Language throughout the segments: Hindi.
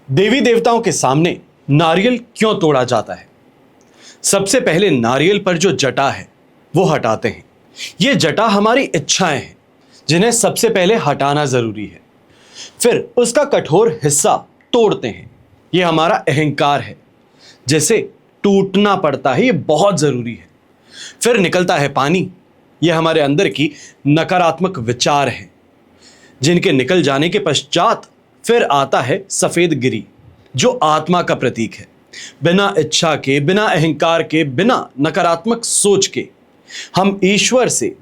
देवी देवताओं के सामने नारियल क्यों तोड़ा जाता है? सबसे पहले नारियल पर जो जटा है वो हटाते हैं। ये जटा हमारी इच्छाएं हैं जिन्हें सबसे पहले हटाना जरूरी है। फिर उसका कठोर हिस्सा तोड़ते हैं। ये हमारा अहंकार है जिसे टूटना पड़ता है, ये बहुत जरूरी है। फिर निकलता है पानी। ये हमारे अंदर की नकारात्मक विचार हैं जिनके निकल जाने के पश्चात फिर आता है सफेद गिरी जो आत्मा का प्रतीक है। बिना इच्छा के, बिना अहंकार के, बिना नकारात्मक सोच के हम ईश्वर से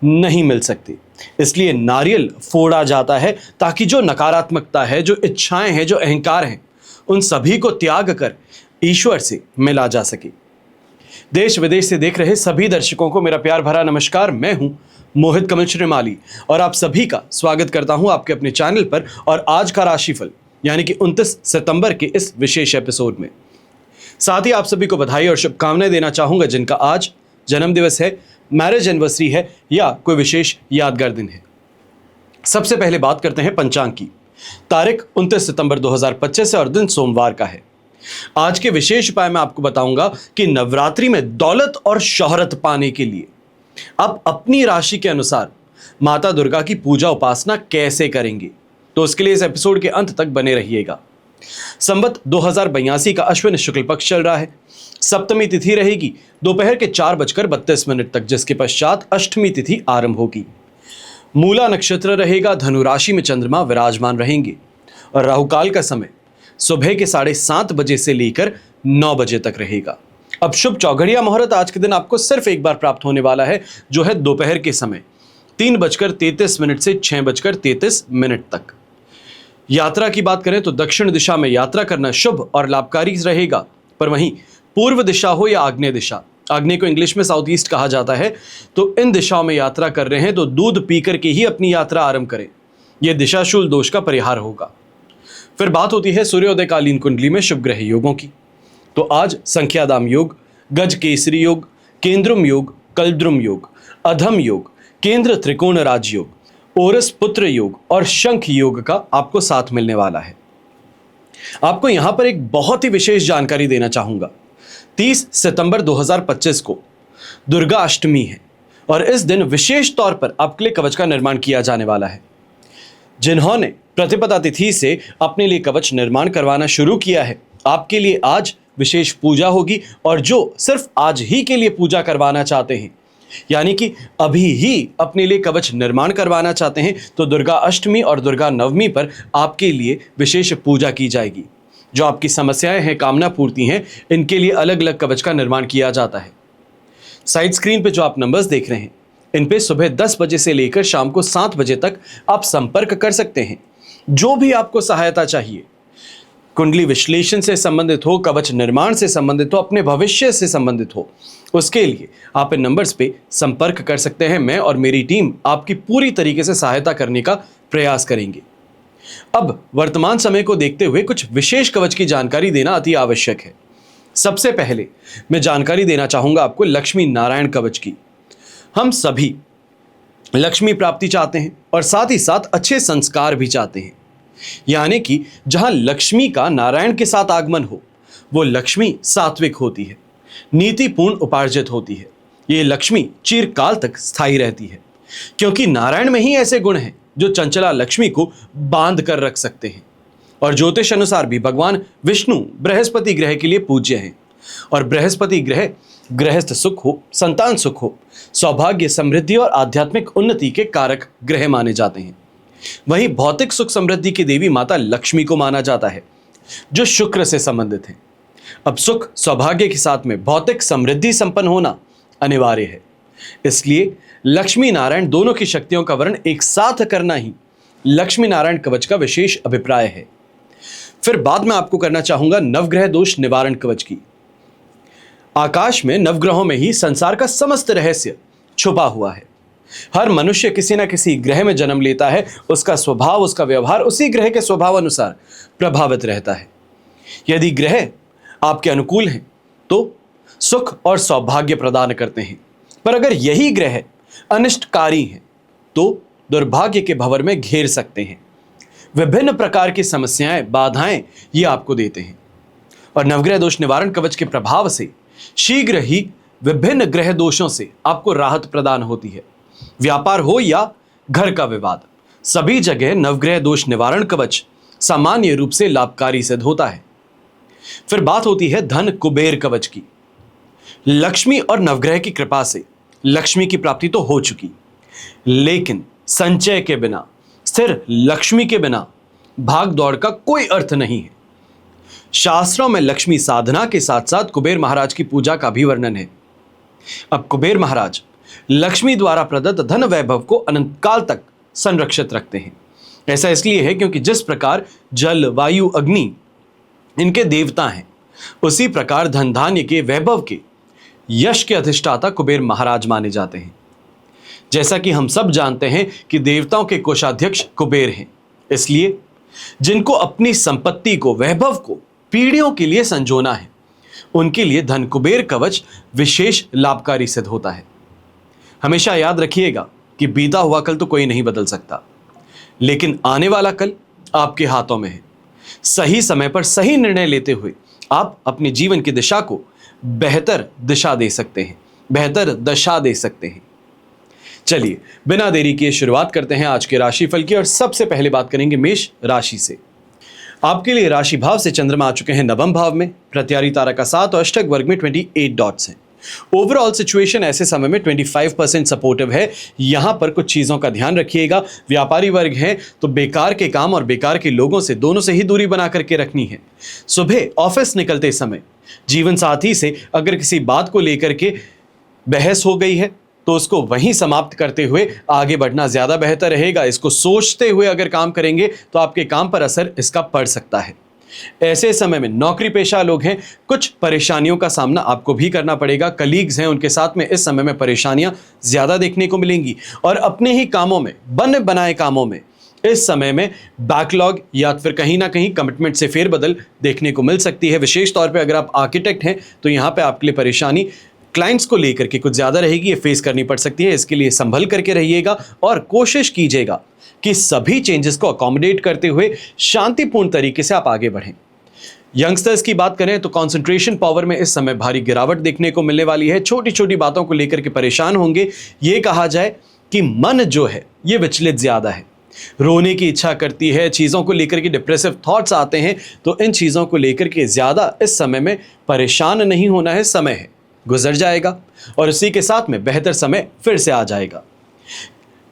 नहीं मिल सकते। इसलिए नारियल फोड़ा जाता है ताकि जो नकारात्मकता है, जो इच्छाएं हैं, जो अहंकार हैं, उन सभी को त्याग कर ईश्वर से मिला जा सके। देश विदेश से देख रहे सभी दर्शकों को मेरा प्यार भरा नमस्कार। मैं हूं मोहित कमल श्रीमाली और आप सभी का स्वागत करता हूं आपके अपने चैनल पर। और आज का राशिफल यानी कि 29 सितंबर के इस विशेष एपिसोड में साथ ही आप सभी को बधाई और शुभकामनाएं देना चाहूंगा जिनका आज जन्म दिवस है, मैरिज एनिवर्सरी है या कोई विशेष यादगार दिन है। सबसे पहले बात करते हैं पंचांग की। तारीख 29 सितंबर 2025 है और दिन सोमवार का है। आज के विशेष उपाय मैं आपको बताऊंगा कि नवरात्रि में दौलत और शोहरत पाने के लिए आप अपनी राशि के अनुसार माता दुर्गा की पूजा उपासना कैसे करेंगे। तो उसके लिए इस एपिसोड के अंत तक बने रहिएगा। संवत 2082 का अश्विन शुक्ल पक्ष चल रहा है। सप्तमी तिथि रहेगी दोपहर के 4:32 तक, जिसके पश्चात अष्टमी तिथि आरंभ होगी। मूला नक्षत्र रहेगा, धनु राशि में चंद्रमा विराजमान रहेंगे और राहुकाल का समय सुबह के 7:30 बजे से लेकर 9 बजे तक रहेगा। अब शुभ चौघड़िया मुहूर्त आज के दिन आपको सिर्फ एक बार प्राप्त होने वाला है, जो है दोपहर के समय 3:33 से 6:33 तक। यात्रा की बात करें तो दक्षिण दिशा में यात्रा करना शुभ और लाभकारी रहेगा, पर वहीं पूर्व दिशा हो या आग्नेय दिशा, आग्नेय को इंग्लिश में साउथ ईस्ट कहा जाता है, तो इन दिशाओं में यात्रा कर रहे हैं तो दूध पीकर के ही अपनी यात्रा आरंभ करें। यह दिशाशूल दोष का परिहार होगा। फिर बात होती है सूर्योदयकालीन कुंडली में शुभ ग्रह योगों की। तो आज संख्यादाम योग, गज केसरी योग, केंद्रुम योग, कल्द्रुम योग, अधम योग, केंद्र त्रिकोण राज योग, ओरस पुत्र योग और शंख योग का आपको साथ मिलने वाला है। आपको यहां पर एक बहुत ही विशेष जानकारी देना चाहूंगा। 30 सितंबर 2025 को दुर्गा अष्टमी है और इस दिन विशेष तौर पर आपके लिए कवच का निर्माण किया जाने वाला है। जिन्होंने प्रतिपदा तिथि से अपने लिए कवच निर्माण करवाना शुरू किया है, आपके लिए आज विशेष पूजा होगी। और जो सिर्फ आज ही के लिए पूजा करवाना चाहते हैं, यानी कि अभी ही अपने लिए कवच निर्माण करवाना चाहते हैं, तो दुर्गा अष्टमी और दुर्गा नवमी पर आपके लिए विशेष पूजा की जाएगी। जो आपकी समस्याएं हैं, कामना पूर्ति हैं, इनके लिए अलग अलग कवच का निर्माण किया जाता है। साइड स्क्रीन पे जो आप नंबर्स देख रहे हैं, इन पे सुबह 10 बजे से लेकर शाम को 7 बजे तक आप संपर्क कर सकते हैं। जो भी आपको सहायता चाहिए, कुंडली विश्लेषण से संबंधित हो, कवच निर्माण से संबंधित हो, अपने भविष्य से संबंधित हो, उसके लिए आप इन नंबर्स पे संपर्क कर सकते हैं। मैं और मेरी टीम आपकी पूरी तरीके से सहायता करने का प्रयास करेंगे। अब वर्तमान समय को देखते हुए कुछ विशेष कवच की जानकारी देना अति आवश्यक है। सबसे पहले मैं जानकारी देना चाहूंगा आपको लक्ष्मी नारायण कवच की। हम सभी लक्ष्मी प्राप्ति चाहते हैं और साथ ही साथ अच्छे संस्कार भी चाहते हैं, यानी कि जहां लक्ष्मी का नारायण के साथ आगमन हो, वो लक्ष्मी सात्विक होती है, नीतिपूर्ण उपार्जित होती है। ये लक्ष्मी चिरकाल तक स्थायी रहती है, क्योंकि नारायण में ही ऐसे गुण हैं जो चंचला लक्ष्मी को बांध कर रख सकते हैं। और ज्योतिष अनुसार भी भगवान विष्णु बृहस्पति ग्रह के लिए पूज्य हैं। और बृहस्पति ग्रह गृहस्थ सुख हो, संतान सुख हो, सौभाग्य, समृद्धि और आध्यात्मिक उन्नति के कारक ग्रह माने जाते हैं। वहीं भौतिक सुख समृद्धि की देवी माता लक्ष्मी को माना जाता है, जो शुक्र से संबंधित है। अब सुख सौभाग्य के साथ में भौतिक समृद्धि संपन्न होना अनिवार्य है। इसलिए लक्ष्मी नारायण दोनों की शक्तियों का वर्ण एक साथ करना ही लक्ष्मी नारायण कवच का विशेष अभिप्राय है। फिर बाद में आपको करना चाहूंगा नवग्रह दोष निवारण कवच की। आकाश में नवग्रहों में ही संसार का समस्त रहस्य छुपा हुआ है। हर मनुष्य किसी न किसी ग्रह में जन्म लेता है, उसका स्वभाव, उसका व्यवहार उसी ग्रह के स्वभाव अनुसार प्रभावित रहता है। यदि ग्रह आपके अनुकूल हैं तो सुख और सौभाग्य प्रदान करते हैं, पर अगर यही ग्रह अनिष्टकारी हैं तो दुर्भाग्य के भंवर में घेर सकते हैं। विभिन्न प्रकार की समस्याएं, बाधाएं ये आपको देते हैं। और नवग्रह दोष निवारण कवच के प्रभाव से शीघ्र ही विभिन्न ग्रह दोषों से आपको राहत प्रदान होती है। व्यापार हो या घर का विवाद, सभी जगह नवग्रह दोष निवारण कवच सामान्य रूप से लाभकारी सिद्ध होता है। फिर बात होती है धन कुबेर कवच की। लक्ष्मी और नवग्रह की कृपा से लक्ष्मी की प्राप्ति तो हो चुकी, लेकिन संचय के बिना, स्थिर लक्ष्मी के बिना भाग दौड़ का कोई अर्थ नहीं है। शास्त्रों में लक्ष्मी साधना के साथ साथ कुबेर महाराज की पूजा का भी वर्णन है। अब कुबेर महाराज लक्ष्मी द्वारा प्रदत्त धन वैभव को अनंत काल तक संरक्षित रखते हैं। ऐसा इसलिए है क्योंकि जिस प्रकार जल, वायु, अग्नि इनके देवता हैं, उसी प्रकार धन धान्य के, वैभव के, यश के अधिष्ठाता कुबेर महाराज माने जाते हैं। जैसा कि हम सब जानते हैं कि देवताओं के कोषाध्यक्ष कुबेर हैं, इसलिए जिनको अपनी संपत्ति को, वैभव को पीढ़ियों के लिए संजोना है, उनके लिए धन कुबेर कवच विशेष लाभकारी सिद्ध होता है। हमेशा याद रखिएगा कि बीता हुआ कल तो कोई नहीं बदल सकता, लेकिन आने वाला कल आपके हाथों में है। सही समय पर सही निर्णय लेते हुए आप अपने जीवन की दिशा को बेहतर दिशा दे सकते हैं, बेहतर दशा दे सकते हैं। चलिए बिना देरी किए शुरुआत करते हैं आज के राशिफल की, और सबसे पहले बात करेंगे मेष राशि से। आपके लिए राशि भाव से चंद्रमा आ चुके हैं नवम भाव में, प्रत्यारी तारा का 7 और अष्टक वर्ग में 28 डॉट्स हैं। ओवरऑल सिचुएशन ऐसे समय में 25% सपोर्टिव है। यहां पर कुछ चीजों का ध्यान रखिएगा। व्यापारी वर्ग है तो बेकार के काम और बेकार के लोगों से, दोनों से ही दूरी बना करके रखनी है। सुबह ऑफिस निकलते समय जीवन साथी से अगर किसी बात को लेकर के बहस हो गई है तो उसको वहीं समाप्त करते हुए आगे बढ़ना ज्यादा बेहतर रहेगा। इसको सोचते हुए अगर काम करेंगे तो आपके काम पर असर इसका पड़ सकता है। ऐसे समय में नौकरी पेशा लोग हैं, कुछ परेशानियों का सामना आपको भी करना पड़ेगा। कलीग्स हैं, उनके साथ में इस समय में परेशानियां ज्यादा देखने को मिलेंगी, और अपने ही कामों में, बन बनाए कामों में इस समय में बैकलॉग या फिर कहीं ना कहीं कमिटमेंट से फेरबदल देखने को मिल सकती है। विशेष तौर पे अगर आप आर्किटेक्ट हैं तो यहाँ पे आपके लिए परेशानी क्लाइंट्स को लेकर के कुछ ज्यादा रहेगी, ये फेस करनी पड़ सकती है। इसके लिए संभल करके रहिएगा और कोशिश कीजिएगा कि सभी चेंजेस को अकोमोडेट करते हुए शांतिपूर्ण तरीके से आप आगे बढ़ें। यंगस्टर्स की बात करें तो कंसंट्रेशन पावर में इस समय भारी गिरावट देखने को मिलने वाली है। छोटी छोटी बातों को लेकर के परेशान होंगे। ये कहा जाए कि मन जो है ये विचलित ज्यादा है, रोने की इच्छा करती है, चीज़ों को लेकर के डिप्रेसिव थॉट्स आते हैं। तो इन चीज़ों को लेकर के ज़्यादा इस समय में परेशान नहीं होना है। समय है, गुजर जाएगा और इसी के साथ में बेहतर समय फिर से आ जाएगा।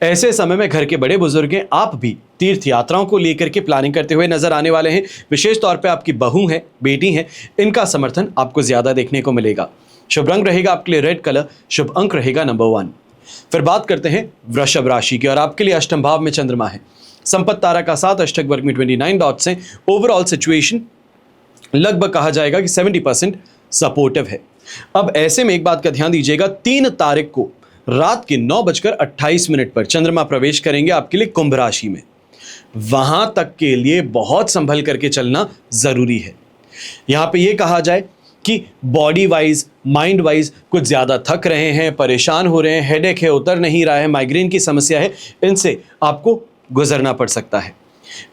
ऐसे समय में घर के बड़े बुजुर्ग हैं, आप भी तीर्थ यात्राओं को लेकर के प्लानिंग करते हुए नजर आने वाले हैं। विशेष तौर पे आपकी बहू है, बेटी हैं, इनका समर्थन आपको ज़्यादा देखने को मिलेगा। शुभ रंग रहेगा आपके लिए रेड कलर, शुभ अंक रहेगा नंबर 1। फिर बात करते हैं वृषभ राशि की, और आपके लिए अष्टम भाव में चंद्रमा है। संपत्ति तारा का 7, अष्टक वर्ग में 29 डॉट्स हैं। ओवरऑल सिचुएशन लगभग कहा जाएगा कि 70% सपोर्टिव है। अब ऐसे में एक बात का ध्यान दीजिएगा, 3 तारीख को रात के 9:28 पर चंद्रमा प्रवेश करेंगे आपके लिए कुंभ राशि में। वहां तक के लिए बहुत संभल करके चलना जरूरी है। यहां पे ये कहा जाए कि बॉडी वाइज, माइंड वाइज कुछ ज़्यादा थक रहे हैं, परेशान हो रहे हैं, हेडेक है, उतर नहीं रहा है, माइग्रेन की समस्या है, इनसे आपको गुजरना पड़ सकता है।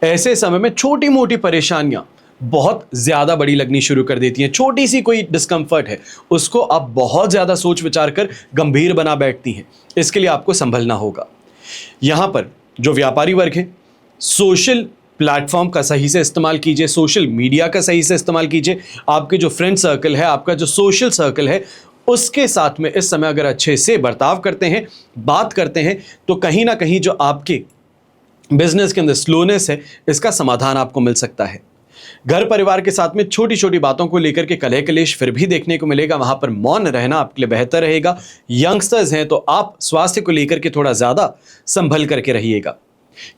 ऐसे समय में छोटी मोटी परेशानियां बहुत ज़्यादा बड़ी लगनी शुरू कर देती हैं। छोटी सी कोई डिस्कम्फर्ट है, उसको आप बहुत ज़्यादा सोच विचार कर गंभीर बना बैठती हैं। इसके लिए आपको संभलना होगा। यहाँ पर जो व्यापारी वर्ग है, सोशल प्लेटफॉर्म का सही से इस्तेमाल कीजिए, सोशल मीडिया का सही से इस्तेमाल कीजिए। आपके जो फ्रेंड सर्कल है, आपका जो सोशल सर्कल है, उसके साथ में इस समय अगर अच्छे से बर्ताव करते हैं, बात करते हैं, तो कहीं ना कहीं जो आपके बिजनेस के अंदर स्लोनेस है, इसका समाधान आपको मिल सकता है। घर परिवार के साथ में छोटी छोटी बातों को लेकर के कलह कलेश फिर भी देखने को मिलेगा, वहां पर मौन रहना आपके लिए बेहतर रहेगा। यंगस्टर्स हैं तो आप स्वास्थ्य को लेकर के थोड़ा ज़्यादा संभल करके रहिएगा।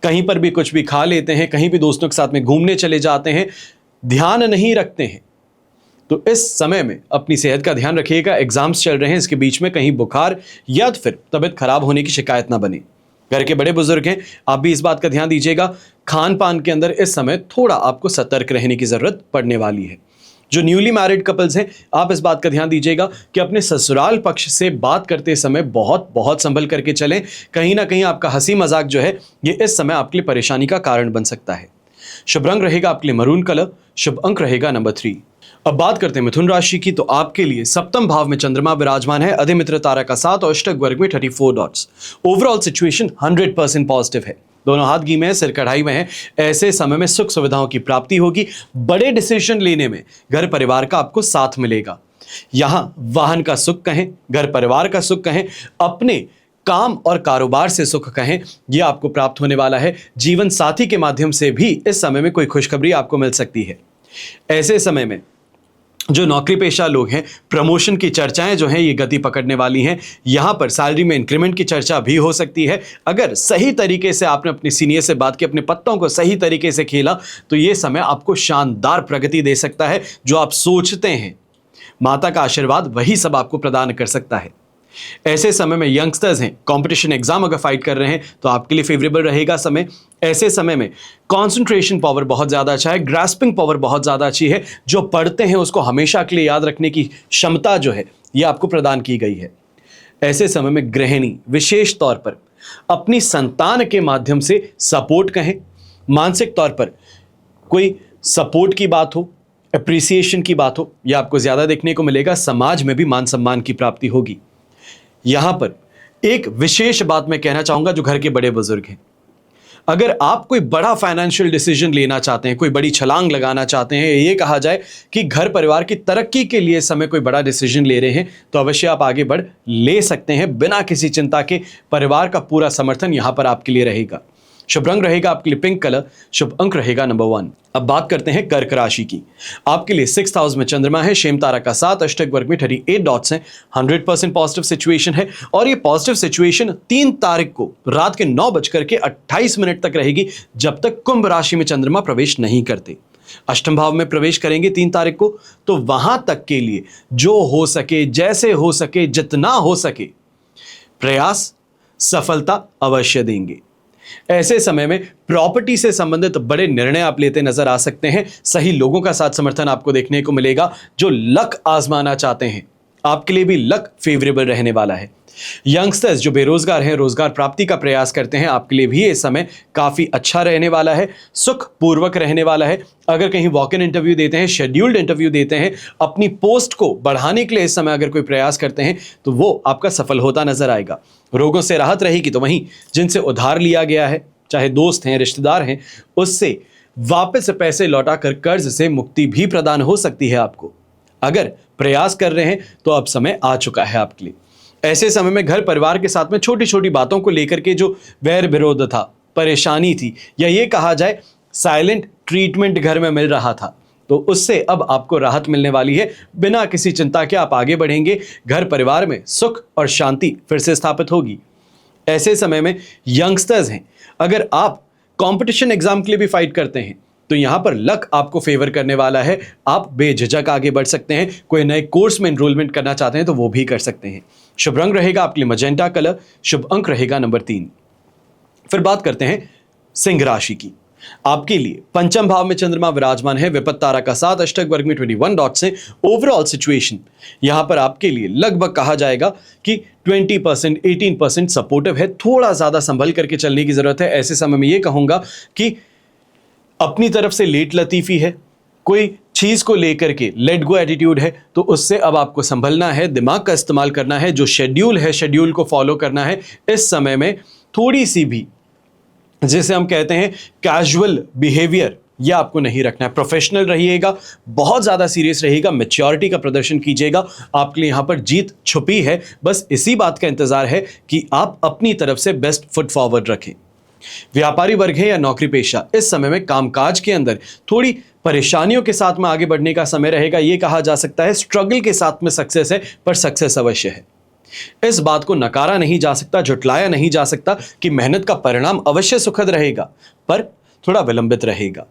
कहीं पर भी कुछ भी खा लेते हैं, कहीं भी दोस्तों के साथ में घूमने चले जाते हैं, ध्यान नहीं रखते हैं, तो इस समय में अपनी सेहत का ध्यान रखिएगा। एग्जाम्स चल रहे हैं, इसके बीच में कहीं बुखार या फिर तबीयत खराब होने की शिकायत ना बने। घर के बड़े बुजुर्ग हैं, आप भी इस बात का ध्यान दीजिएगा। खान पान के अंदर इस समय थोड़ा आपको सतर्क रहने की जरूरत पड़ने वाली है। जो न्यूली मैरिड कपल्स हैं, आप इस बात का ध्यान दीजिएगा कि अपने ससुराल पक्ष से बात करते समय बहुत बहुत संभल करके चलें। कहीं ना कहीं आपका हंसी मजाक जो है, ये इस समय आपके लिए परेशानी का कारण बन सकता है। शुभ रंग रहेगा आपके लिए मरून कलर, शुभ अंक रहेगा नंबर 3। अब बात करते हैं मिथुन राशि की। तो आपके लिए सप्तम भाव में चंद्रमा विराजमान है, अधिमित्र तारा का 7 और अष्टक वर्ग में 34 डॉट्स। ओवरऑल सिचुएशन 100% पॉजिटिव है, दोनों हाथ घी में है, सिर कढ़ाई में है। ऐसे समय में सुख सुविधाओं की प्राप्ति होगी, बड़े डिसीजन लेने में घर परिवार का आपको साथ मिलेगा। यहां वाहन का सुख कहें, घर परिवार का सुख कहें, अपने काम और कारोबार से सुख कहें, यह आपको प्राप्त होने वाला है। जीवन साथी के माध्यम से भी इस समय में कोई खुशखबरी आपको मिल सकती है। ऐसे समय में जो नौकरी पेशा लोग हैं, प्रमोशन की चर्चाएं जो हैं ये गति पकड़ने वाली हैं। यहां पर सैलरी में इंक्रीमेंट की चर्चा भी हो सकती है। अगर सही तरीके से आपने अपने सीनियर से बात की, अपने पत्तों को सही तरीके से खेला, तो ये समय आपको शानदार प्रगति दे सकता है। जो आप सोचते हैं, माता का आशीर्वाद वही सब आपको प्रदान कर सकता है। ऐसे समय में यंगस्टर्स हैं, कंपटीशन एग्जाम अगर फाइट कर रहे हैं तो आपके लिए फेवरेबल रहेगा समय। ऐसे समय में कंसंट्रेशन पावर बहुत ज़्यादा अच्छा है, ग्रास्पिंग पावर बहुत ज़्यादा अच्छी है। जो पढ़ते हैं उसको हमेशा के लिए याद रखने की क्षमता जो है ये आपको प्रदान की गई है। ऐसे समय में गृहिणी विशेष तौर पर अपनी संतान के माध्यम से सपोर्ट कहें, मानसिक तौर पर कोई सपोर्ट की बात हो, अप्रिसिएशन की बात हो, यह आपको ज़्यादा देखने को मिलेगा। समाज में भी मान सम्मान की प्राप्ति होगी। यहां पर एक विशेष बात मैं कहना चाहूंगा, जो घर के बड़े बुजुर्ग हैं, अगर आप कोई बड़ा फाइनेंशियल डिसीजन लेना चाहते हैं, कोई बड़ी छलांग लगाना चाहते हैं, ये कहा जाए कि घर परिवार की तरक्की के लिए समय कोई बड़ा डिसीजन ले रहे हैं, तो अवश्य आप आगे बढ़ ले सकते हैं बिना किसी चिंता के। परिवार का पूरा समर्थन यहां पर आपके लिए रहेगा। शुभ रंग रहेगा आपके लिए पिंक कलर, शुभ अंक रहेगा नंबर 1। अब बात करते हैं कर्क राशि की। आपके लिए 6th हाउस में चंद्रमा है, शेम तारा का 7, अष्टक वर्ग में 38 डॉट्स हैं। 100% पॉजिटिव सिचुएशन है और ये पॉजिटिव सिचुएशन 3 तारीख को रात के 9:28 तक रहेगी, जब तक कुंभ राशि में चंद्रमा प्रवेश नहीं करते। अष्टम भाव में प्रवेश करेंगे 3 तारीख को, तो वहां तक के लिए जो हो सके, जैसे हो सके, जितना हो सके प्रयास, सफलता अवश्य देंगे। ऐसे समय में प्रॉपर्टी से संबंधित बड़े निर्णय आप लेते नजर आ सकते हैं। सही लोगों का साथ समर्थन आपको देखने को मिलेगा। जो लक आजमाना चाहते हैं, आपके लिए भी लक फेवरेबल रहने वाला है। यंगस्टर्स जो बेरोजगार हैं, रोजगार प्राप्ति का प्रयास करते हैं, आपके लिए भी ये समय काफी अच्छा रहने वाला है, सुख पूर्वक रहने वाला है। अगर कहीं वॉक इन इंटरव्यू देते हैं, शेड्यूल्ड इंटरव्यू देते हैं, अपनी पोस्ट को बढ़ाने के लिए इस समय अगर कोई प्रयास करते हैं, तो वो आपका सफल होता नजर आएगा। रोगों से राहत रहेगी, तो वहीं जिनसे उधार लिया गया है, चाहे दोस्त हैं, रिश्तेदार हैं, उससे वापस पैसे लौटाकर कर्ज से मुक्ति भी प्रदान हो सकती है आपको। अगर प्रयास कर रहे हैं तो अब समय आ चुका है आपके लिए। ऐसे समय में घर परिवार के साथ में छोटी छोटी बातों को लेकर के जो वैर विरोध था, परेशानी थी, या ये कहा जाए साइलेंट ट्रीटमेंट घर में मिल रहा था, तो उससे अब आपको राहत मिलने वाली है। बिना किसी चिंता के आप आगे बढ़ेंगे, घर परिवार में सुख और शांति फिर से स्थापित होगी। ऐसे समय में यंगस्टर्स हैं, अगर आप कंपटीशन एग्जाम के लिए भी फाइट करते हैं, तो यहां पर लक आपको फेवर करने वाला है। आप बेझिझक आगे बढ़ सकते हैं। कोई नए कोर्स में एनरोलमेंट करना चाहते हैं तो वो भी कर सकते हैं। शुभ रंग रहेगा आपके लिए मजेंटा कलर, शुभ अंक रहेगा नंबर 3। फिर बात करते हैं सिंह राशि की। आपके लिए पंचम भाव में चंद्रमा विराजमान है, विपत्त तारा का 7, अष्टक वर्ग में 21 डॉट्स हैं। ओवरऑल सिचुएशन यहां पर आपके लिए लगभग कहा जाएगा कि 20% 18% सपोर्टिव है। थोड़ा ज्यादा संभल करके चलने की जरूरत है। ऐसे समय में यह कहूंगा कि अपनी तरफ से लेट लतीफी है, कोई चीज को लेकर के लेट गो एटीट्यूड है, तो उससे अब आपको संभलना है, दिमाग का इस्तेमाल करना है। जो शेड्यूल है, शेड्यूल को फॉलो करना है। इस समय में थोड़ी सी भी, जैसे हम कहते हैं, कैजुअल बिहेवियर, यह आपको नहीं रखना है। प्रोफेशनल रहिएगा, बहुत ज़्यादा सीरियस रहिएगा, मैच्योरिटी का प्रदर्शन कीजिएगा। आपके लिए यहाँ पर जीत छुपी है, बस इसी बात का इंतजार है कि आप अपनी तरफ से बेस्ट फुट फॉरवर्ड रखें। व्यापारी वर्ग है या नौकरी पेशा, इस समय में कामकाज के अंदर थोड़ी परेशानियों के साथ में आगे बढ़ने का समय रहेगा। यह कहा जा सकता है स्ट्रगल के साथ में सक्सेस है, पर सक्सेस अवश्य है। इस बात को नकारा नहीं जा सकता, झुटलाया नहीं जा सकता कि मेहनत का परिणाम अवश्य सुखद रहेगा, पर थोड़ा विलंबित रहेगा।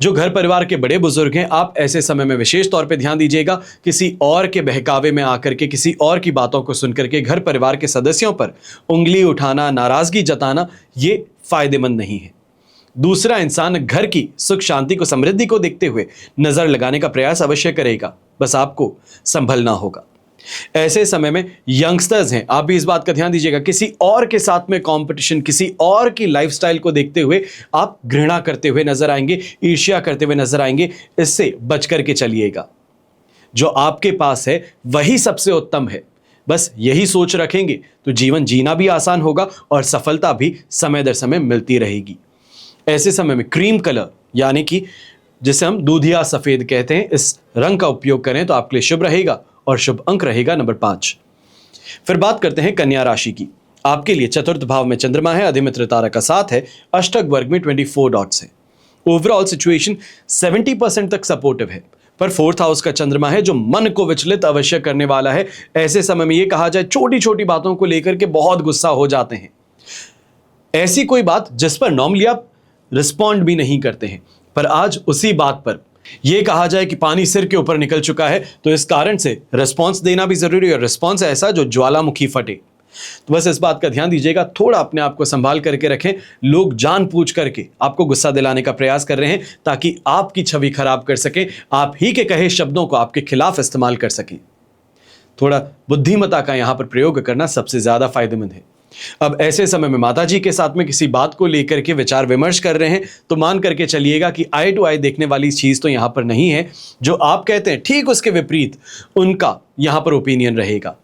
जो घर परिवार के बड़े बुजुर्ग हैं, आप ऐसे समय में विशेष तौर पे ध्यान दीजिएगा। किसी और के बहकावे में आकर के, किसी और की बातों को सुनकर के घर परिवार के सदस्यों पर उंगली उठाना, नाराजगी जताना, ये फायदेमंद नहीं है। दूसरा इंसान घर की सुख शांति को, समृद्धि को देखते हुए नजर लगाने का प्रयास अवश्य करेगा, बस आपको संभलना होगा। ऐसे समय में यंगस्टर्स हैं, आप भी इस बात का ध्यान दीजिएगा, किसी और के साथ में कंपटीशन, किसी और की लाइफस्टाइल को देखते हुए आप घृणा करते हुए नजर आएंगे, ईर्ष्या करते हुए नजर आएंगे। इससे बच करके चलिएगा। जो आपके पास है वही सबसे उत्तम है, बस यही सोच रखेंगे तो जीवन जीना भी आसान होगा और सफलता भी समय दर समय मिलती रहेगी। ऐसे समय में क्रीम कलर यानी कि जिसे हम दूधिया सफेद कहते हैं, इस रंग का उपयोग करें तो आपके लिए शुभ रहेगा और शुभ अंक रहेगा नंबर 5। फिर बात करते हैं कन्या राशि की। आपके लिए चतुर्थ भाव में चंद्रमा है, अधिमित्र तारा का साथ है, अष्टक वर्ग में 24 डॉट्स है। ओवरऑल सिचुएशन 70% तक सपोर्टिव है, पर फोर्थ हाउस का चंद्रमा है जो मन को विचलित अवश्य करने वाला है। ऐसे समय में यह कहा जाए छोटी छोटी बातों को लेकर के बहुत गुस्सा हो जाते हैं। ऐसी कोई बात जिस पर नॉर्मली आप रिस्पॉन्ड भी नहीं करते हैं, पर आज उसी बात पर यह कहा जाए कि पानी सिर के ऊपर निकल चुका है, तो इस कारण से रिस्पॉन्स देना भी जरूरी है। रिस्पॉन्स ऐसा जो ज्वालामुखी फटे। तो बस इस बात का ध्यान दीजिएगा, थोड़ा अपने आप को संभाल करके रखें। लोग जानबूझ करके आपको गुस्सा दिलाने का प्रयास कर रहे हैं ताकि आपकी छवि खराब कर सके, आप ही के कहे शब्दों को आपके खिलाफ इस्तेमाल कर सके। थोड़ा बुद्धिमत्ता का यहां पर प्रयोग करना सबसे ज्यादा फायदेमंद है। अब ऐसे समय में माताजी के साथ में किसी बात को लेकर के विचार विमर्श कर रहे हैं तो मान करके चलिएगा कि आई टू आई देखने वाली चीज तो यहां पर नहीं है। जो आप कहते हैं ठीक उसके विपरीत उनका यहां पर ओपिनियन रहेगा।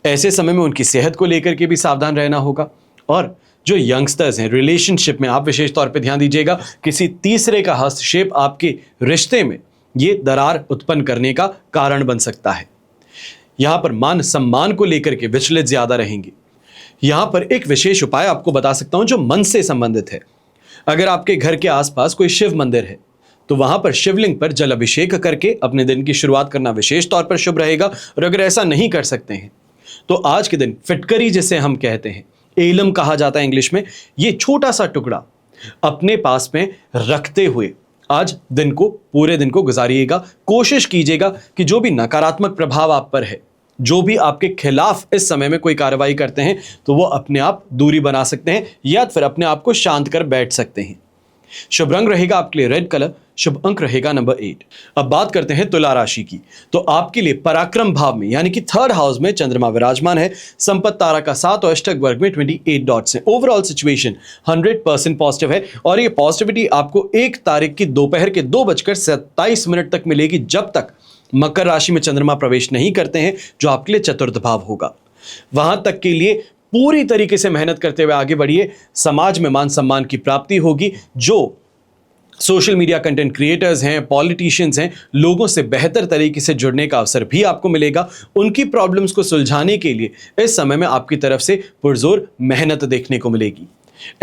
ऐसे समय में उनकी सेहत को लेकर के भी सावधान रहना होगा। और जो यंगस्टर्स हैं, रिलेशनशिप में आप विशेष तौर पे ध्यान दीजिएगा, किसी तीसरे का हस्तक्षेप आपके रिश्ते में ये दरार उत्पन्न करने का कारण बन सकता है। यहां पर मान सम्मान को लेकर के विचलित ज्यादा रहेंगे। यहां पर एक विशेष उपाय आपको बता सकता हूं जो मन से संबंधित है। अगर आपके घर के आसपास कोई शिव मंदिर है तो वहां पर शिवलिंग पर जल अभिषेक करके अपने दिन की शुरुआत करना विशेष तौर पर शुभ रहेगा। और अगर ऐसा नहीं कर सकते हैं तो आज के दिन फिटकरी जिसे हम कहते हैं, एलम कहा जाता है इंग्लिश में, ये छोटा सा टुकड़ा अपने पास में रखते हुए आज दिन को, पूरे दिन को गुजारिएगा। कोशिश कीजिएगा कि जो भी नकारात्मक प्रभाव आप पर है, जो भी आपके खिलाफ इस समय में कोई कार्रवाई करते हैं, तो वो अपने आप दूरी बना सकते हैं या फिर अपने आप को शांत कर बैठ सकते हैं। शुभ रंग रहेगा आपके लिए रेड कलर, शुभ अंक रहेगा नंबर 8। अब बात करते हैं तुला राशि की। तो आपके लिए पराक्रम भाव में यानी कि थर्ड हाउस में चंद्रमा विराजमान है, संपत्ति तारा का साथ और अष्टक वर्ग में 28 डॉट्स हैं। ओवरऑल सिचुएशन 100% पॉजिटिव है और ये पॉजिटिविटी आपको 1 तारीख की दोपहर के 2:27 तक मिलेगी, जब तक मकर राशि में चंद्रमा प्रवेश नहीं करते हैं, जो आपके लिए चतुर्थ भाव होगा। वहां तक के लिए पूरी तरीके से मेहनत करते हुए आगे बढ़िए। समाज में मान सम्मान की प्राप्ति होगी। जो सोशल मीडिया कंटेंट क्रिएटर्स हैं, पॉलिटिशियंस हैं, लोगों से बेहतर तरीके से जुड़ने का अवसर भी आपको मिलेगा। उनकी प्रॉब्लम्स को सुलझाने के लिए इस समय में आपकी तरफ से पुरजोर मेहनत देखने को मिलेगी।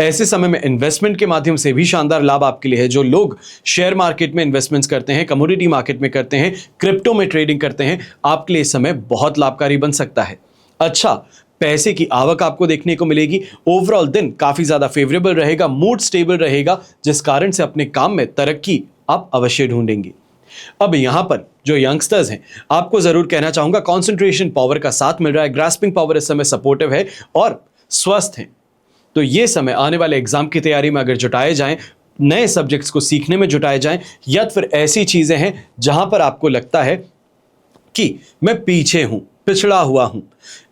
ऐसे समय में इन्वेस्टमेंट के माध्यम से भी शानदार लाभ आपके लिए है। जो लोग शेयर मार्केट में इन्वेस्टमेंट्स करते हैं, कमोडिटी मार्केट में करते हैं, क्रिप्टो में ट्रेडिंग करते हैं, आपके लिए इस समय बहुत लाभकारी बन सकता है। अच्छा पैसे की आवक आपको देखने को मिलेगी। ओवरऑल दिन काफी ज्यादा फेवरेबल रहेगा, मूड स्टेबल रहेगा, जिस कारण से अपने काम में तरक्की आप अवश्य ढूंढेंगे। अब यहां पर जो यंगस्टर्स हैं, आपको जरूर कहना चाहूंगा, कॉन्सेंट्रेशन पावर का साथ मिल रहा है, ग्रास्पिंग पावर इस समय सपोर्टिव है और स्वस्थ हैं। तो ये समय आने वाले एग्जाम की तैयारी में अगर जुटाए जाएं, नए सब्जेक्ट्स को सीखने में जुटाए जाएं, या फिर ऐसी चीजें हैं जहां पर आपको लगता है कि मैं पीछे हूं, पिछड़ा हुआ हूं,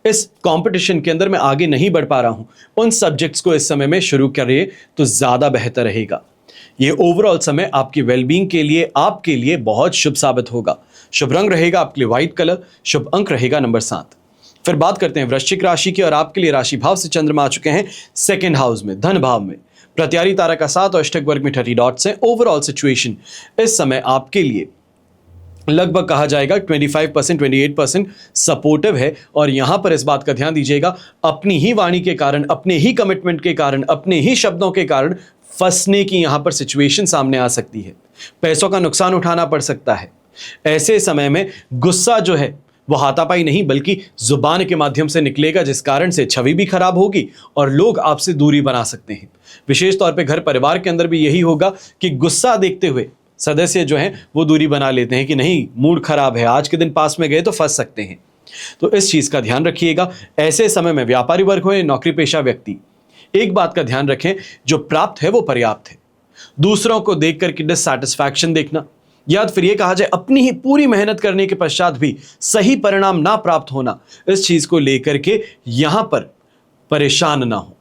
इस कंपटीशन के अंदर मैं आगे नहीं बढ़ पा रहा हूं, उन सब्जेक्ट्स को इस समय में शुरू करिए तो ज्यादा बेहतर रहेगा। ये ओवरऑल समय आपकी वेलबींग के लिए, आपके लिए बहुत शुभ साबित होगा। शुभ रंग रहेगा आपके लिए व्हाइट कलर, शुभ अंक रहेगा नंबर 7। फिर बात करते हैं वृश्चिक राशि की और आपके लिए राशि भाव से चंद्रमा आ चुके हैं सेकंड हाउस में, धन भाव में। प्रत्यारी तारा का साथ और अष्टक वर्ग में 30 डॉट्स हैं। ओवरऑल सिचुएशन इस समय आपके लिए लगभग कहा जाएगा 25% 28% सपोर्टिव है। और यहां पर इस बात का ध्यान दीजिएगा, अपनी ही वाणी के कारण, अपने ही कमिटमेंट के कारण, अपने ही शब्दों के कारण फंसने की यहां पर सिचुएशन सामने आ सकती है। पैसों का नुकसान उठाना पड़ सकता है। ऐसे समय में गुस्सा जो है वो हाथापाई नहीं बल्कि जुबान के माध्यम से निकलेगा, जिस कारण से छवि भी खराब होगी और लोग आपसे दूरी बना सकते हैं। विशेष तौर पे घर परिवार के अंदर भी यही होगा कि गुस्सा देखते हुए सदस्य जो हैं वो दूरी बना लेते हैं कि नहीं, मूड खराब है, आज के दिन पास में गए तो फंस सकते हैं। तो इस चीज का ध्यान रखिएगा। ऐसे समय में व्यापारी वर्ग हो या नौकरी पेशा व्यक्ति, एक बात का ध्यान रखें, जो प्राप्त है वो पर्याप्त है। दूसरों को देख करके डिससैटिस्फैक्शन देखना, या फिर ये कहा जाए अपनी ही पूरी मेहनत करने के पश्चात भी सही परिणाम ना प्राप्त होना, इस चीज को लेकर के यहां पर परेशान ना हो।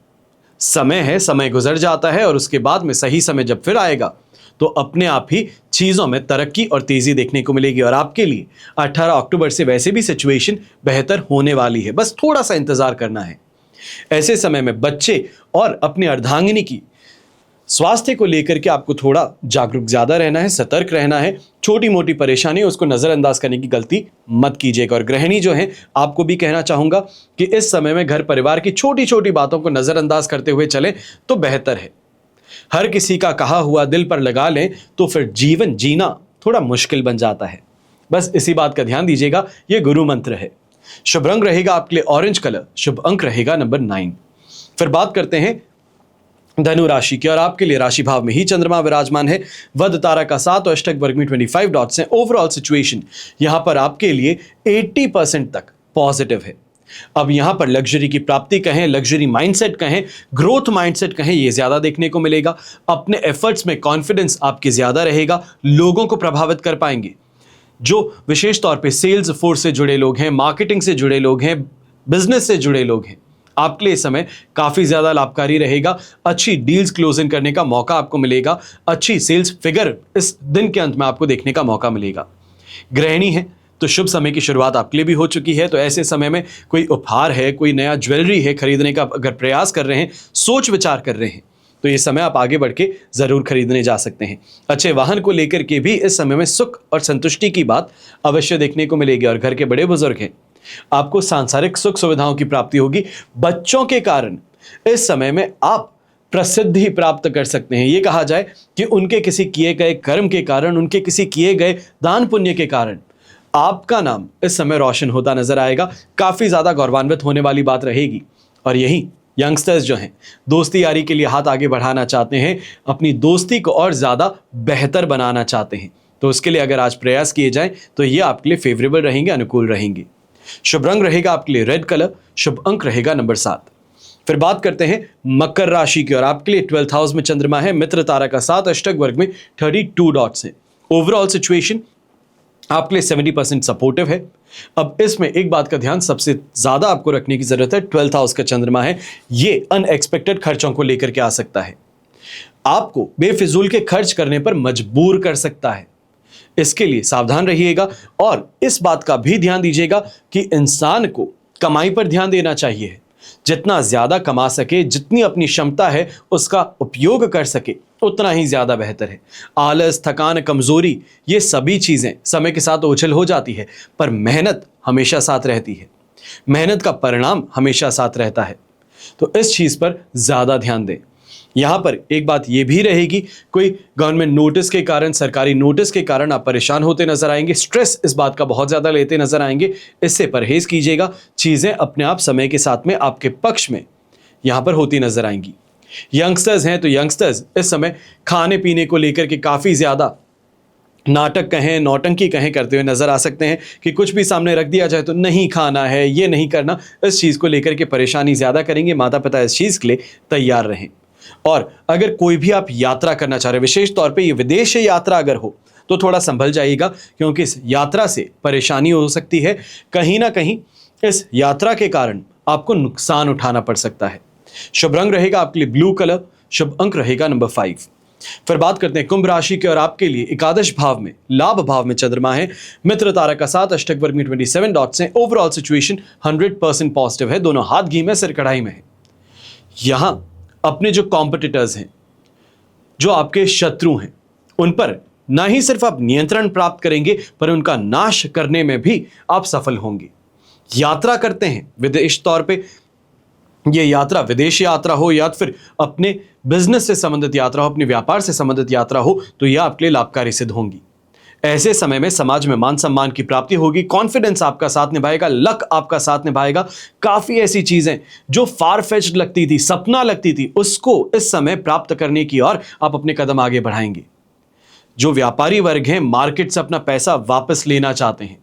समय है, समय गुजर जाता है और उसके बाद में सही समय जब फिर आएगा तो अपने आप ही चीजों में तरक्की और तेजी देखने को मिलेगी। और आपके लिए 18 अक्टूबर से वैसे भी सिचुएशन बेहतर होने वाली है, बस थोड़ा सा इंतजार करना है। ऐसे समय में बच्चे और अपनी अर्धांगिनी की स्वास्थ्य को लेकर के आपको थोड़ा जागरूक ज्यादा रहना है, सतर्क रहना है। छोटी मोटी परेशानी उसको नजरअंदाज करने की गलती मत कीजिएगा। और गृहिणी जो है, आपको भी कहना चाहूंगा कि इस समय में घर परिवार की छोटी छोटी बातों को नजरअंदाज करते हुए चलें तो बेहतर है। हर किसी का कहा हुआ दिल पर लगा लें तो फिर जीवन जीना थोड़ा मुश्किल बन जाता है। बस इसी बात का ध्यान दीजिएगा, यह गुरु मंत्र है। शुभ रंग रहेगा आपके लिए ऑरेंज कलर, शुभ अंक रहेगा नंबर 9। फिर बात करते हैं धनु राशि की, और आपके लिए राशि भाव में ही चंद्रमा विराजमान है। वध तारा का 7 और अष्टक वर्ग में 25 डॉट्स हैं। ओवरऑल सिचुएशन यहां पर आपके लिए 80% तक पॉजिटिव है। अब यहां पर लग्जरी की प्राप्ति कहें, लग्जरी माइंडसेट कहें, ग्रोथ माइंडसेट कहें, यह ज्यादा देखने को मिलेगा। अपने एफर्ट्स में कॉन्फिडेंस आपके ज्यादा रहेगा, लोगों को प्रभावित कर पाएंगे। जो विशेष तौर पे सेल्स फोर्स से जुड़े लोग हैं, मार्केटिंग से जुड़े लोग हैं, बिजनेस से जुड़े लोग हैं, आपके लिए समय काफी ज्यादा लाभकारी रहेगा। अच्छी डील्स क्लोजिंग करने का मौका आपको मिलेगा। अच्छी सेल्स फिगर इस दिन के अंत में आपको देखने का मौका मिलेगा। गृहिणी है तो शुभ समय की शुरुआत आपके लिए भी हो चुकी है। तो ऐसे समय में कोई उपहार है, कोई नया ज्वेलरी है खरीदने का अगर प्रयास कर रहे हैं, सोच विचार कर रहे हैं, तो ये समय आप आगे बढ़ के जरूर खरीदने जा सकते हैं। अच्छे वाहन को लेकर के भी इस समय में सुख और संतुष्टि की बात अवश्य देखने को मिलेगी। और घर के बड़े बुजुर्ग हैं, आपको सांसारिक सुख सुविधाओं की प्राप्ति होगी। बच्चों के कारण इस समय में आप प्रसिद्धि प्राप्त कर सकते हैं। यह कहा जाए कि उनके किसी किए गए कर्म के कारण, उनके किसी किए गए दान पुण्य के कारण आपका नाम इस समय रोशन होता नजर आएगा। काफी ज्यादा गौरवान्वित होने वाली बात रहेगी। और यही यंगस्टर्स जो हैं, दोस्ती यारी के लिए हाथ आगे बढ़ाना चाहते हैं, अपनी दोस्ती को और ज्यादा बेहतर बनाना चाहते हैं, तो उसके लिए अगर आज प्रयास किए जाएं तो ये आपके लिए फेवरेबल रहेंगे, अनुकूल रहेंगे। शुभ रंग रहेगा आपके लिए रेड कलर, शुभ अंक रहेगा नंबर 7। फिर बात करते हैं मकर राशि की, और आपके लिए 12th हाउस में चंद्रमा है। मित्र तारा का 7, अष्टक वर्ग में 32 डॉट्स हैं। ओवरऑल सिचुएशन आपके लिए 70% सपोर्टिव है। अब इसमें एक बात का ध्यान सबसे ज्यादा आपको रखने की जरूरत है। 12th हाउस का चंद्रमा है, ये अनएक्सपेक्टेड खर्चों को लेकर के आ सकता है, आपको बेफिजूल के खर्च करने पर मजबूर कर सकता है। इसके लिए सावधान रहिएगा और इस बात का भी ध्यान दीजिएगा कि इंसान को कमाई पर ध्यान देना चाहिए। जितना ज्यादा कमा सके, जितनी अपनी क्षमता है उसका उपयोग कर सके, उतना ही ज्यादा बेहतर है। आलस, थकान, कमजोरी, ये सभी चीजें समय के साथ ओझल हो जाती है, पर मेहनत हमेशा साथ रहती है। मेहनत का परिणाम हमेशा साथ रहता है। तो इस चीज पर ज्यादा ध्यान दें। यहां पर एक बात यह भी रहेगी, कोई गवर्नमेंट नोटिस के कारण, सरकारी नोटिस के कारण आप परेशान होते नजर आएंगे, स्ट्रेस इस बात का बहुत ज्यादा लेते नजर आएंगे। इससे परहेज कीजिएगा। चीजें अपने आप समय के साथ में आपके पक्ष में यहां पर होती नजर आएंगी। यंगस्टर्स हैं तो यंगस्टर्स इस समय खाने पीने को लेकर के काफी ज्यादा नाटक कहें, नौटंकी कहें करते हुए नजर आ सकते हैं कि कुछ भी सामने रख दिया जाए तो नहीं खाना है, ये नहीं करना, इस चीज को लेकर के परेशानी ज्यादा करेंगे। माता पिता इस चीज के लिए तैयार रहें। और अगर कोई भी आप यात्रा करना चाह रहे हैं, विशेष तौर पे ये विदेश यात्रा अगर हो, तो थोड़ा संभल जाइएगा, क्योंकि इस यात्रा से परेशानी हो सकती है। कहीं ना कहीं इस यात्रा के कारण आपको नुकसान उठाना पड़ सकता है। शुभ रंग रहेगा आपके लिए ब्लू कलर, शुभ अंक रहेगा नंबर 5। फिर बात करते हैं कुंभ राशि की, और आपके लिए एकादश भाव में, लाभ भाव में चंद्रमा है। मित्र तारा का 7, अष्टक वर्ग में 27 डॉट्स हैं। ओवरऑल सिचुएशन 100% पॉजिटिव है। दोनों हाथ घी में, सिर कढ़ाई में है। यहां अपने जो कॉम्पिटिटर्स हैं, जो आपके शत्रु हैं, उन पर ना ही सिर्फ आप नियंत्रण प्राप्त करेंगे, पर उनका नाश करने में भी आप सफल होंगे। यात्रा करते हैं विदेश तौर पे, ये यात्रा विदेश यात्रा हो या फिर अपने बिजनेस से संबंधित यात्रा हो, अपने व्यापार से संबंधित यात्रा हो, तो यह आपके लिए लाभकारी सिद्ध होंगी। ऐसे समय में समाज में मान सम्मान की प्राप्ति होगी, कॉन्फिडेंस आपका साथ निभाएगा, लक आपका साथ निभाएगा। काफी ऐसी चीजें जो फार फेच्ड लगती थी, सपना लगती थी, उसको इस समय प्राप्त करने की ओर आप अपने कदम आगे बढ़ाएंगे। जो व्यापारी वर्ग हैं, मार्केट से अपना पैसा वापस लेना चाहते हैं,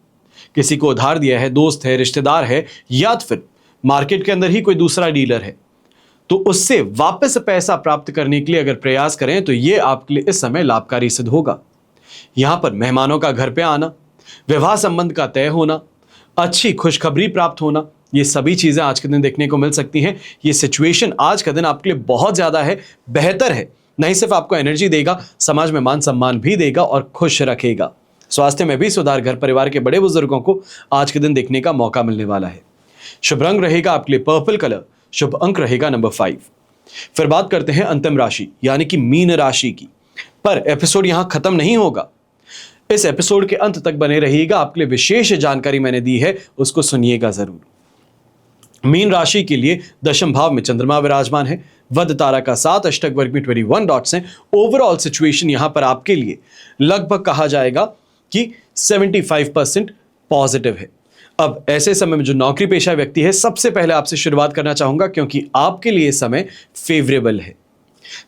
किसी को उधार दिया है, दोस्त है, रिश्तेदार है, या फिर मार्केट के अंदर ही कोई दूसरा डीलर है, तो उससे वापस पैसा प्राप्त करने के लिए अगर प्रयास करें तो यह आपके लिए इस समय लाभकारी सिद्ध होगा। यहां पर मेहमानों का घर पे आना, विवाह संबंध का तय होना, अच्छी खुशखबरी प्राप्त होना, ये सभी चीजें आज के दिन देखने को मिल सकती हैं। ये सिचुएशन आज का दिन आपके लिए बहुत ज्यादा है, बेहतर है। नहीं सिर्फ आपको एनर्जी देगा, समाज में मान सम्मान भी देगा और खुश रखेगा। स्वास्थ्य में भी सुधार, घर परिवार के बड़े बुजुर्गों को आज के दिन देखने का मौका मिलने वाला है। शुभ रंग रहेगा आपके लिए पर्पल कलर, शुभ अंक रहेगा नंबर 5। फिर बात करते हैं अंतिम राशि यानी कि मीन राशि की। पर एपिसोड यहां खत्म नहीं होगा, इस एपिसोड के अंत तक बने रहिएगा। आपके लिए विशेष जानकारी मैंने दी है, उसको सुनिएगा जरूर। मीन राशि के लिए दशम भाव में चंद्रमा विराजमान है, वध तारा का 7, अष्टक वर्ग में 21 डॉट्स हैं। ओवरऑल सिचुएशन यहां पर आपके लिए लगभग कहा जाएगा कि 75% पॉजिटिव है। अब ऐसे समय में जो नौकरी पेशा व्यक्ति है, सबसे पहले आपसे शुरुआत करना चाहूंगा क्योंकि आपके लिए समय फेवरेबल है।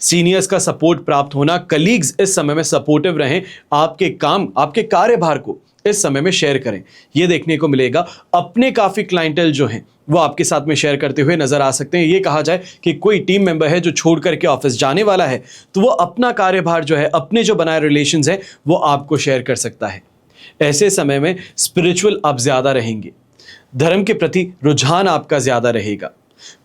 सीनियर्स का सपोर्ट प्राप्त होना, कलीग्स इस समय में सपोर्टिव रहें, आपके काम, आपके कार्यभार को इस समय में शेयर करें, यह देखने को मिलेगा। अपने काफी क्लाइंटल जो हैं वो आपके साथ में शेयर करते हुए नजर आ सकते हैं। ये कहा जाए कि कोई टीम मेंबर है जो छोड़ करके ऑफिस जाने वाला है, तो वो अपना कार्यभार जो है, अपने जो बनाए रिलेशंस हैं, वो आपको शेयर कर सकता है। ऐसे समय में स्पिरिचुअल आप ज्यादा रहेंगे, धर्म के प्रति रुझान आपका ज्यादा रहेगा।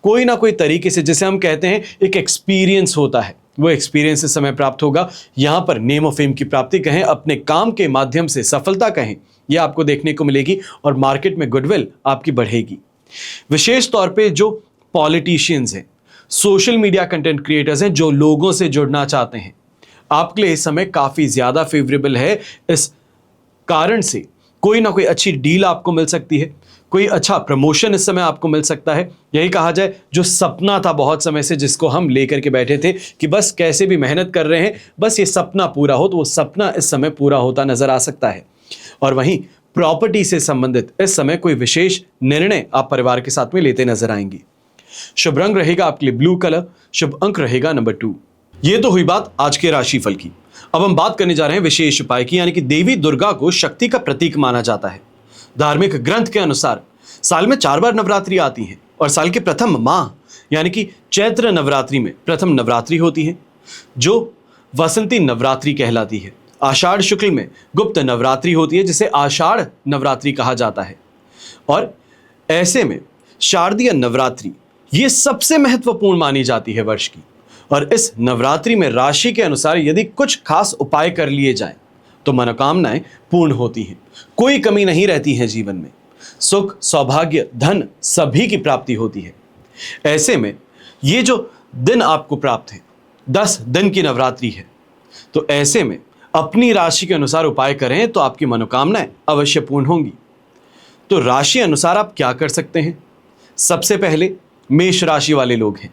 कोई ना कोई तरीके से, जिसे हम कहते हैं एक एक्सपीरियंस होता है, वो एक्सपीरियंस इस समय प्राप्त होगा। यहां पर नेम ऑफ फेम की प्राप्ति कहें, अपने काम के माध्यम से सफलता कहें, यह आपको देखने को मिलेगी और मार्केट में गुडविल आपकी बढ़ेगी। विशेष तौर पे जो पॉलिटिशियंस हैं, सोशल मीडिया कंटेंट क्रिएटर्स हैं, जो लोगों से जुड़ना चाहते हैं, आपके लिए इस समय काफी ज्यादा फेवरेबल है। इस कारण से कोई ना कोई अच्छी डील आपको मिल सकती है, कोई अच्छा प्रमोशन इस समय आपको मिल सकता है। यही कहा जाए, जो सपना था बहुत समय से, जिसको हम लेकर के बैठे थे कि बस कैसे भी मेहनत कर रहे हैं, बस ये सपना पूरा हो, तो वो सपना इस समय पूरा होता नजर आ सकता है। और वहीं प्रॉपर्टी से संबंधित इस समय कोई विशेष निर्णय आप परिवार के साथ में लेते नजर आएंगे। शुभ रंग रहेगा आपके लिए ब्लू कलर, शुभ अंक रहेगा नंबर 2। ये तो हुई बात आज के राशिफल की। अब हम बात करने जा रहे हैं विशेष उपाय की, यानी कि देवी दुर्गा को शक्ति का प्रतीक माना जाता है। धार्मिक ग्रंथ के अनुसार साल में 4 बार नवरात्रि आती है और साल के प्रथम माह यानी कि चैत्र नवरात्रि में प्रथम नवरात्रि होती है, जो वसंती नवरात्रि कहलाती है। आषाढ़ शुक्ल में गुप्त नवरात्रि होती है, जिसे आषाढ़ नवरात्रि कहा जाता है। और ऐसे में शारदीय नवरात्रि ये सबसे महत्वपूर्ण मानी जाती है वर्ष की। और इस नवरात्रि में राशि के अनुसार यदि कुछ खास उपाय कर लिए जाएं तो मनोकामनाएं पूर्ण होती हैं, कोई कमी नहीं रहती है जीवन में। सुख, सौभाग्य, धन सभी की प्राप्ति होती है। ऐसे में ये जो दिन आपको प्राप्त है, 10 दिन की नवरात्रि है, तो ऐसे में अपनी राशि के अनुसार उपाय करें तो आपकी मनोकामनाएं अवश्य पूर्ण होंगी। तो राशि अनुसार आप क्या कर सकते हैं? सबसे पहले मेष राशि वाले लोग हैं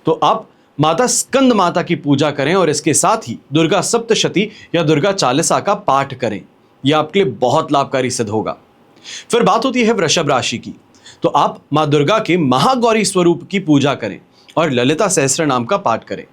तो आप माता स्कंद माता की पूजा करें और इसके साथ ही दुर्गा सप्तशती या दुर्गा चालीसा का पाठ करें, यह आपके लिए बहुत लाभकारी सिद्ध होगा। फिर बात होती है वृषभ राशि की, तो आप मां दुर्गा के महागौरी स्वरूप की पूजा करें और ललिता सहस्त्र नाम का पाठ करें।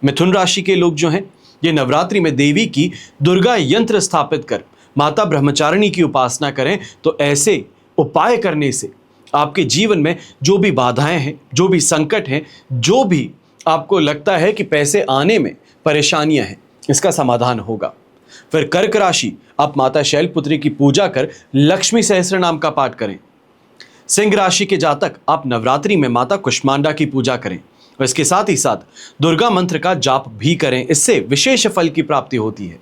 मिथुन राशि के लोग जो हैं, ये नवरात्रि में देवी की दुर्गा यंत्र स्थापित कर माता ब्रह्मचारिणी की उपासना करें। तो ऐसे उपाय करने से आपके जीवन में जो भी बाधाएं हैं, जो भी संकट हैं, जो भी आपको लगता है कि पैसे आने में परेशानियां हैं, इसका समाधान होगा। फिर कर्क राशि, आप माता शैलपुत्री की पूजा कर लक्ष्मी सहस्त्र नाम का पाठ करें। सिंह राशि के जातक, आप नवरात्रि में माता कुष्मांडा की पूजा करें और इसके साथ ही साथ दुर्गा मंत्र का जाप भी करें, इससे विशेष फल की प्राप्ति होती है।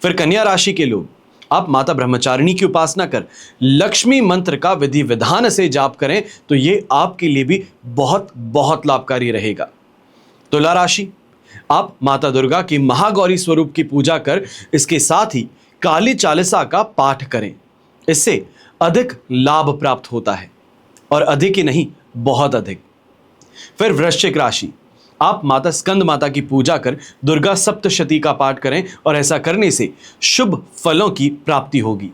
फिर कन्या राशि के लोग, आप माता ब्रह्मचारिणी की उपासना कर लक्ष्मी मंत्र का विधि विधान से जाप करें, तो ये आपके लिए भी बहुत बहुत लाभकारी रहेगा। तुला राशि, आप माता दुर्गा की महागौरी स्वरूप की पूजा कर इसके साथ ही काली चालीसा का पाठ करें, इससे अधिक लाभ प्राप्त होता है और अधिक ही नहीं, बहुत अधिक। फिर वृश्चिक राशि, आप माता स्कंद माता की पूजा कर दुर्गा सप्तशती का पाठ करें और ऐसा करने से शुभ फलों की प्राप्ति होगी।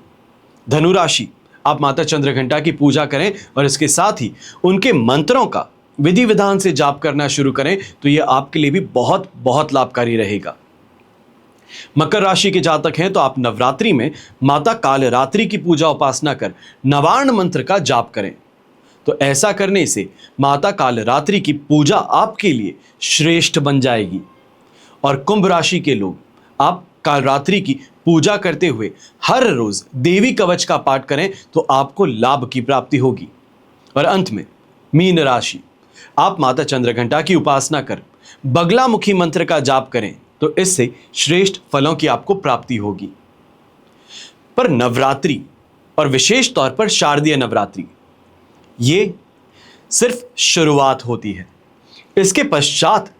धनु राशि, आप माता चंद्रघंटा की पूजा करें और इसके साथ ही उनके मंत्रों का विधि विधान से जाप करना शुरू करें, तो यह आपके लिए भी बहुत बहुत लाभकारी रहेगा। मकर राशि के जातक हैं तो आप नवरात्रि में माता कालरात्रि की पूजा उपासना कर नवार्ण मंत्र का जाप करें, तो ऐसा करने से माता कालरात्रि की पूजा आपके लिए श्रेष्ठ बन जाएगी। और कुंभ राशि के लोग, आप कालरात्रि की पूजा करते हुए हर रोज देवी कवच का पाठ करें तो आपको लाभ की प्राप्ति होगी। और अंत में मीन राशि, आप माता चंद्रघंटा की उपासना कर बगलामुखी मंत्र का जाप करें तो इससे श्रेष्ठ फलों की आपको प्राप्ति होगी। पर नवरात्रि और विशेष तौर पर शारदीय नवरात्रि, ये सिर्फ शुरुआत होती है। इसके पश्चात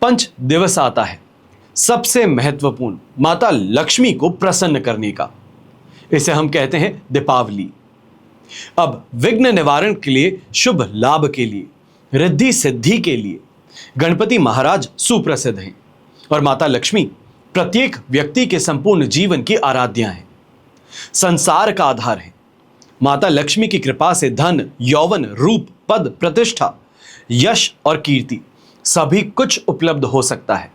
पंच दिवस आता है, सबसे महत्वपूर्ण माता लक्ष्मी को प्रसन्न करने का। इसे हम कहते हैं दीपावली। अब विघ्न निवारण के लिए, शुभ लाभ के लिए, रिद्धि सिद्धि के लिए गणपति महाराज सुप्रसिद्ध हैं और माता लक्ष्मी प्रत्येक व्यक्ति के संपूर्ण जीवन की आराध्या हैं, संसार का आधार है। माता लक्ष्मी की कृपा से धन, यौवन, रूप, पद, प्रतिष्ठा, यश और कीर्ति सभी कुछ उपलब्ध हो सकता है।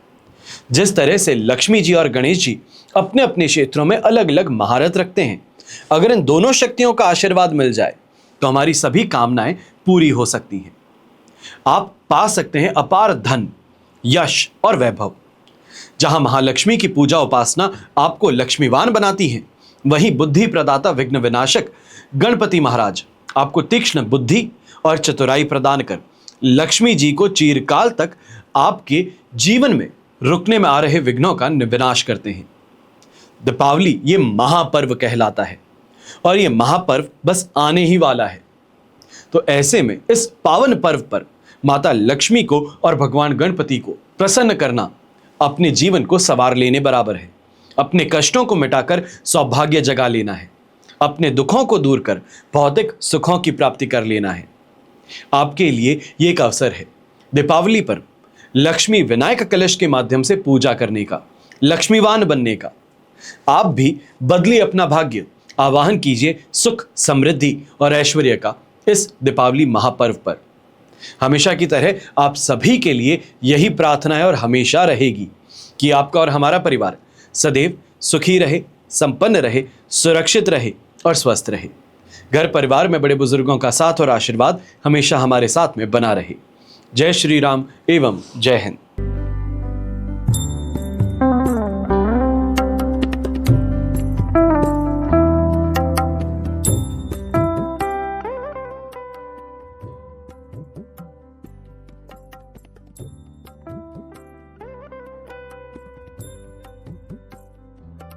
जिस तरह से लक्ष्मी जी और गणेश जी अपने अपने क्षेत्रों में अलग अलग महारत रखते हैं, अगर इन दोनों शक्तियों का आशीर्वाद मिल जाए तो हमारी सभी कामनाएं पूरी हो सकती हैं। आप पा सकते हैं अपार धन, यश और वैभव। जहां महालक्ष्मी की पूजा उपासना आपको लक्ष्मीवान बनाती है, वहीं बुद्धि प्रदाता विघ्न विनाशक गणपति महाराज आपको तीक्ष्ण बुद्धि और चतुराई प्रदान कर लक्ष्मी जी को चिरकाल तक आपके जीवन में रुकने में आ रहे विघ्नों का विनाश करते हैं। दीपावली ये महापर्व कहलाता है और ये महापर्व बस आने ही वाला है। तो ऐसे में इस पावन पर्व पर माता लक्ष्मी को और भगवान गणपति को प्रसन्न करना अपने जीवन को संवार लेने बराबर है। अपने कष्टों को मिटाकर सौभाग्य जगा लेना है, अपने दुखों को दूर कर भौतिक सुखों की प्राप्ति कर लेना है। आपके लिए ये एक अवसर है दीपावली पर लक्ष्मी विनायक कलश के माध्यम से पूजा करने का, लक्ष्मीवान बनने का। आप भी बदली अपना भाग्य, आवाहन कीजिए सुख, समृद्धि और ऐश्वर्य का इस दीपावली महापर्व पर। हमेशा की तरह आप सभी के लिए यही प्रार्थना है और हमेशा रहेगी कि आपका और हमारा परिवार सदैव सुखी रहे, संपन्न रहे, सुरक्षित रहे और स्वस्थ रहे। घर परिवार में बड़े बुजुर्गों का साथ और आशीर्वाद हमेशा हमारे साथ में बना रहे। जय श्री राम एवं जय हिंद।